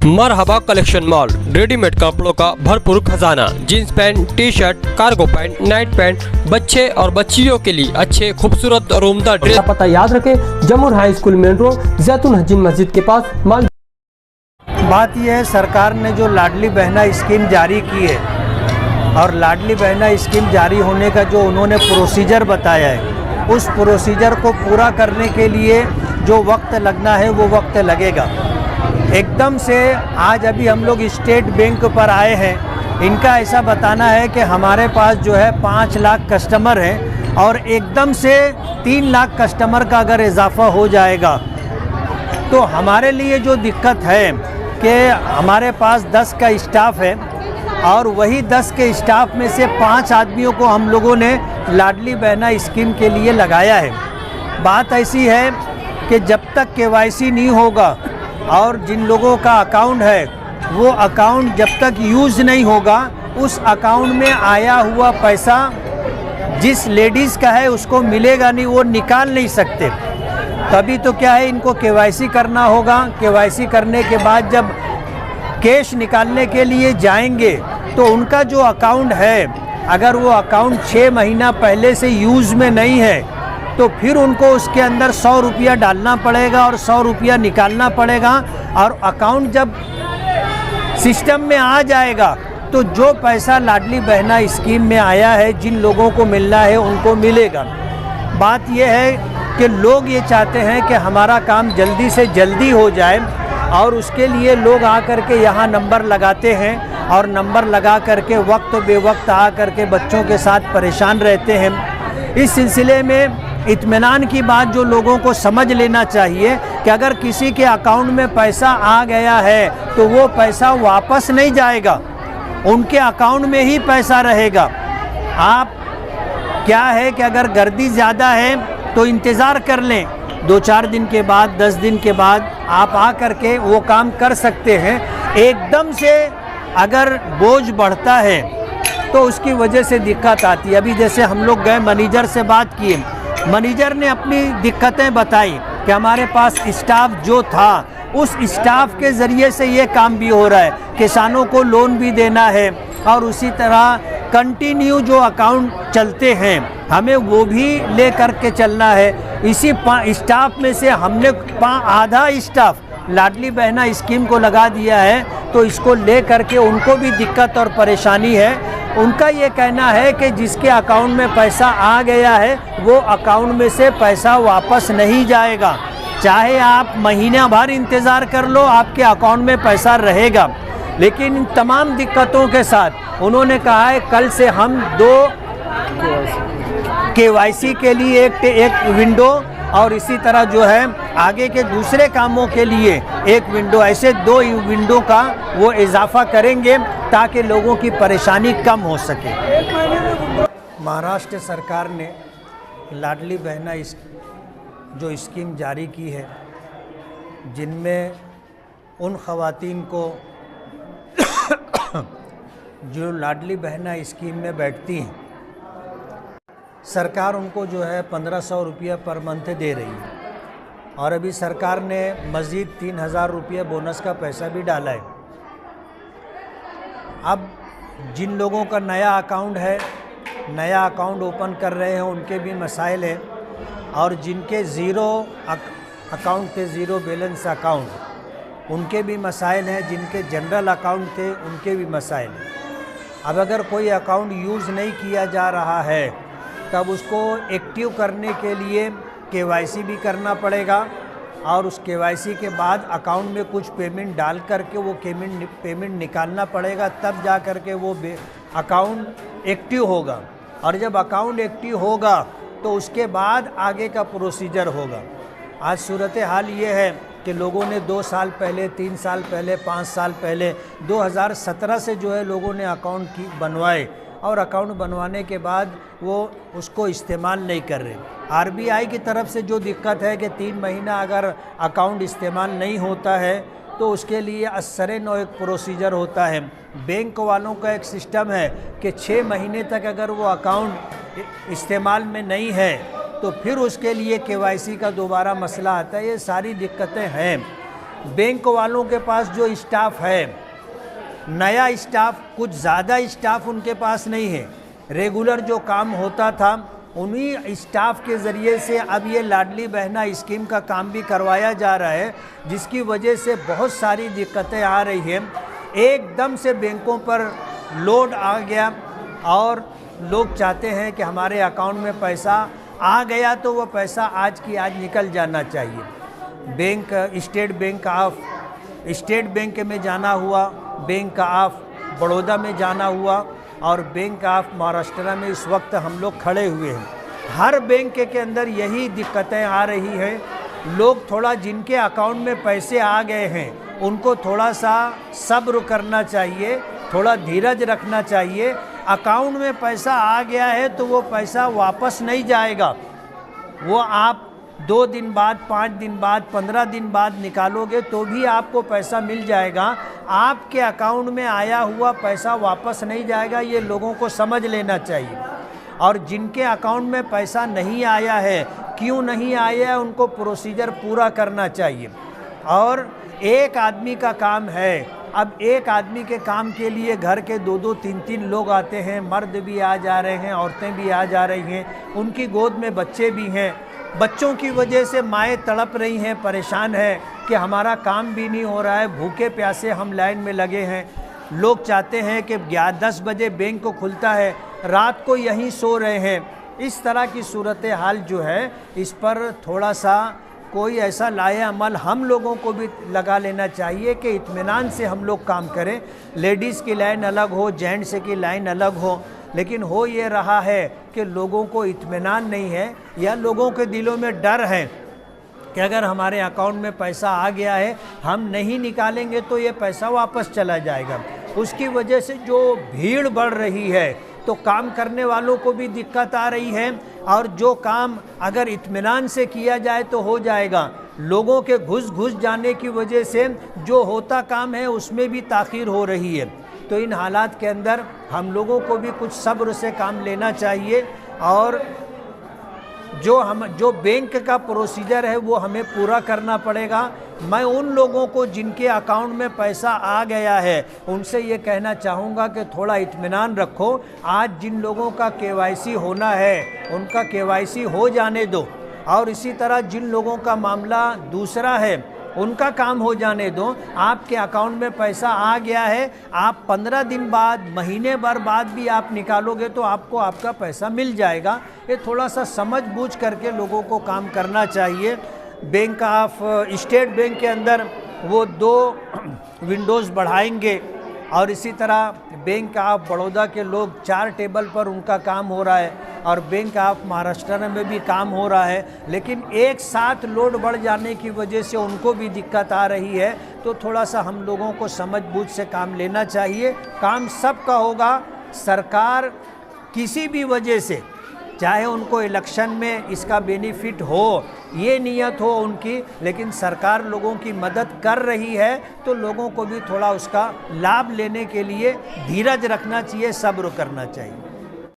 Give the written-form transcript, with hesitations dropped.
मरहबा collection mall, readymade कपड़ों का भरपूर खजाना। Jeans pant, T shirt, cargo pant, night pant, बच्चे और बच्चियों के लिए अच्छे खूबसूरत और उम्दा ड्रेस। पता याद रखें, जमुर हाई स्कूल मेन रोड, जैतून हजीन मस्जिद के पास माल। बात यह है, सरकार ने जो लाडली बहना स्कीम जारी की है और लाडली बहना स्कीम जारी होने का जो उन्होंने प्रोसीजर बताया है, उस प्रोसीजर को पूरा करने के लिए जो वक्त लगना है वो वक्त लगेगा। एकदम से आज अभी हम लोग स्टेट बैंक पर आए हैं, इनका ऐसा बताना है कि हमारे पास जो है 5 लाख कस्टमर हैं और एकदम से 3 लाख कस्टमर का अगर इजाफा हो जाएगा तो हमारे लिए जो दिक्कत है कि हमारे पास 10 का स्टाफ है और वही 10 के स्टाफ में से 5 आदमियों को हम लोगों ने लाडली बहना स्कीम के लिए लगाया है। बात ऐसी है कि जब तक KYC नहीं होगा और जिन लोगों का अकाउंट है वो अकाउंट जब तक यूज़ नहीं होगा, उस अकाउंट में आया हुआ पैसा जिस लेडीज़ का है उसको मिलेगा नहीं, वो निकाल नहीं सकते। तभी तो क्या है, इनको KYC करना होगा। KYC करने के बाद जब कैश निकालने के लिए जाएंगे तो उनका जो अकाउंट है, अगर वो अकाउंट 6 महीना पहले से यूज़ में नहीं है तो फिर उनको उसके अंदर 100 रुपया डालना पड़ेगा और 100 रुपया निकालना पड़ेगा। और अकाउंट जब सिस्टम में आ जाएगा तो जो पैसा लाडली बहना स्कीम में आया है, जिन लोगों को मिलना है उनको मिलेगा। बात यह है कि लोग ये चाहते हैं कि हमारा काम जल्दी से जल्दी हो जाए और उसके लिए लोग आकर के यहाँ नंबर लगाते हैं और नंबर लगा करके वक्त बेवक्त आ करके बच्चों के साथ परेशान रहते हैं। इस सिलसिले में इत्मीनान की बात जो लोगों को समझ लेना चाहिए कि अगर किसी के अकाउंट में पैसा आ गया है तो वो पैसा वापस नहीं जाएगा, उनके अकाउंट में ही पैसा रहेगा। आप क्या है कि अगर गर्दी ज़्यादा है तो इंतज़ार कर लें, 2-4 दिन के बाद, 10 दिन के बाद आप आ करके वो काम कर सकते हैं। एकदम से अगर बोझ बढ़ता है तो उसकी वजह से दिक्कत आती है। अभी जैसे हम लोग गए, मैनेजर से बात किए, मैनेजर ने अपनी दिक्कतें बताई कि हमारे पास स्टाफ जो था उस स्टाफ के ज़रिए से ये काम भी हो रहा है, किसानों को लोन भी देना है और उसी तरह कंटिन्यू जो अकाउंट चलते हैं हमें वो भी ले कर के चलना है। इसी स्टाफ में से हमने आधा स्टाफ लाडली बहना स्कीम को लगा दिया है, तो इसको ले करके उनको भी दिक्कत और परेशानी है। उनका ये कहना है कि जिसके अकाउंट में पैसा आ गया है वो अकाउंट में से पैसा वापस नहीं जाएगा, चाहे आप महीना भर इंतज़ार कर लो, आपके अकाउंट में पैसा रहेगा। लेकिन इन तमाम दिक्कतों के साथ उन्होंने कहा है कल से हम 2 KYC के लिए एक विंडो और इसी तरह जो है आगे के दूसरे कामों के लिए एक विंडो, ऐसे 2 विंडो का वो इजाफा करेंगे ताकि लोगों की परेशानी कम हो सके। महाराष्ट्र सरकार ने लाडली बहना जो स्कीम जारी की है, जिनमें उन ख़वातीन को जो लाडली बहना स्कीम में बैठती हैं, सरकार उनको जो है 1500 रुपया पर मंथ दे रही है और अभी सरकार ने मज़ीद 3000 रुपये बोनस का पैसा भी डाला है। अब जिन लोगों का नया अकाउंट है, नया अकाउंट ओपन कर रहे हैं, उनके भी मसाइल हैं और जिनके ज़ीरो अकाउंट थे, ज़ीरो बैलेंस अकाउंट, उनके भी मसाइल हैं। जिनके जनरल अकाउंट थे उनके भी मसाइल हैं। अब अगर कोई अकाउंट यूज़ नहीं किया जा रहा है तब उसको एक्टिव करने के लिए KYC भी करना पड़ेगा और उस KYC के बाद अकाउंट में कुछ पेमेंट डाल करके वो पेमेंट निकालना पड़ेगा, तब जा कर के वो अकाउंट एक्टिव होगा। और जब अकाउंट एक्टिव होगा तो उसके बाद आगे का प्रोसीजर होगा। आज सूरत हाल ये है कि लोगों ने 2 साल पहले, 3 साल पहले, 5 साल पहले, 2017 से जो है लोगों ने अकाउंट बनवाए और अकाउंट बनवाने के बाद वो उसको इस्तेमाल नहीं कर रहे। RBI की तरफ से जो दिक्कत है कि 3 महीना अगर अकाउंट इस्तेमाल नहीं होता है तो उसके लिए असरे नौ एक प्रोसीजर होता है। बैंक वालों का एक सिस्टम है कि 6 महीने तक अगर वो अकाउंट इस्तेमाल में नहीं है तो फिर उसके लिए KYC का दोबारा मसला आता है। ये सारी दिक्कतें हैं। बैंक वालों के पास जो स्टाफ है, नया स्टाफ, कुछ ज़्यादा स्टाफ उनके पास नहीं है। रेगुलर जो काम होता था उन्हीं स्टाफ के ज़रिए से अब ये लाडली बहना स्कीम का काम भी करवाया जा रहा है, जिसकी वजह से बहुत सारी दिक्कतें आ रही हैं। एकदम से बैंकों पर लोड आ गया और लोग चाहते हैं कि हमारे अकाउंट में पैसा आ गया तो वो पैसा आज की आज निकल जाना चाहिए। बैंक, स्टेट बैंक में जाना हुआ, बैंक ऑफ बड़ौदा में जाना हुआ और बैंक ऑफ महाराष्ट्र में इस वक्त हम लोग खड़े हुए हैं। हर बैंक के अंदर यही दिक्कतें आ रही हैं। लोग थोड़ा, जिनके अकाउंट में पैसे आ गए हैं उनको थोड़ा सा सब्र करना चाहिए, थोड़ा धीरज रखना चाहिए। अकाउंट में पैसा आ गया है तो वो पैसा वापस नहीं जाएगा। वो आप 2 दिन बाद, 5 दिन बाद, 15 दिन बाद निकालोगे तो भी आपको पैसा मिल जाएगा। आपके अकाउंट में आया हुआ पैसा वापस नहीं जाएगा, ये लोगों को समझ लेना चाहिए। और जिनके अकाउंट में पैसा नहीं आया है, क्यों नहीं आया है, उनको प्रोसीजर पूरा करना चाहिए। और एक आदमी का काम है, अब एक आदमी के काम के लिए घर के 2-2, 3-3 लोग आते हैं। मर्द भी आ जा रहे हैं, औरतें भी आ जा रही हैं, उनकी गोद में बच्चे भी हैं। बच्चों की वजह से माएँ तड़प रही हैं, परेशान हैं कि हमारा काम भी नहीं हो रहा है, भूखे प्यासे हम लाइन में लगे हैं। लोग चाहते हैं कि 10 बजे बैंक को खुलता है, रात को यहीं सो रहे हैं। इस तरह की सूरत हाल जो है, इस पर थोड़ा सा कोई ऐसा लाए अमल हम लोगों को भी लगा लेना चाहिए कि इत्मीनान से हम लोग काम करें। लेडीज़ की लाइन अलग हो, जेंट्स की लाइन अलग हो, लेकिन हो ये रहा है कि लोगों को इत्मीनान नहीं है, या लोगों के दिलों में डर है कि अगर हमारे अकाउंट में पैसा आ गया है, हम नहीं निकालेंगे तो ये पैसा वापस चला जाएगा। उसकी वजह से जो भीड़ बढ़ रही है तो काम करने वालों को भी दिक्कत आ रही है, और जो काम अगर इत्मीनान से किया जाए तो हो जाएगा। लोगों के घुस जाने की वजह से जो होता काम है उसमें भी ताख़ीर हो रही है। तो इन हालात के अंदर हम लोगों को भी कुछ सब्र से काम लेना चाहिए, और जो बैंक का प्रोसीजर है वो हमें पूरा करना पड़ेगा। मैं उन लोगों को जिनके अकाउंट में पैसा आ गया है उनसे ये कहना चाहूँगा कि थोड़ा इत्मीनान रखो। आज जिन लोगों का KYC होना है उनका KYC हो जाने दो, और इसी तरह जिन लोगों का मामला दूसरा है उनका काम हो जाने दो। आपके अकाउंट में पैसा आ गया है, आप 15 दिन बाद, महीने भर बाद भी आप निकालोगे तो आपको आपका पैसा मिल जाएगा। ये थोड़ा सा समझ बूझ करके लोगों को काम करना चाहिए। बैंक ऑफ स्टेट बैंक के अंदर वो 2 विंडोज़ बढ़ाएंगे, और इसी तरह बैंक ऑफ बड़ौदा के लोग 4 टेबल पर उनका काम हो रहा है, और बैंक ऑफ महाराष्ट्र में भी काम हो रहा है। लेकिन एक साथ लोड बढ़ जाने की वजह से उनको भी दिक्कत आ रही है। तो थोड़ा सा हम लोगों को समझ बूझ से काम लेना चाहिए। काम सबका होगा। सरकार किसी भी वजह से, चाहे उनको इलेक्शन में इसका बेनिफिट हो, ये नियत हो उनकी, लेकिन सरकार लोगों की मदद कर रही है तो लोगों को भी थोड़ा उसका लाभ लेने के लिए धीरज रखना चाहिए, सब्र करना चाहिए।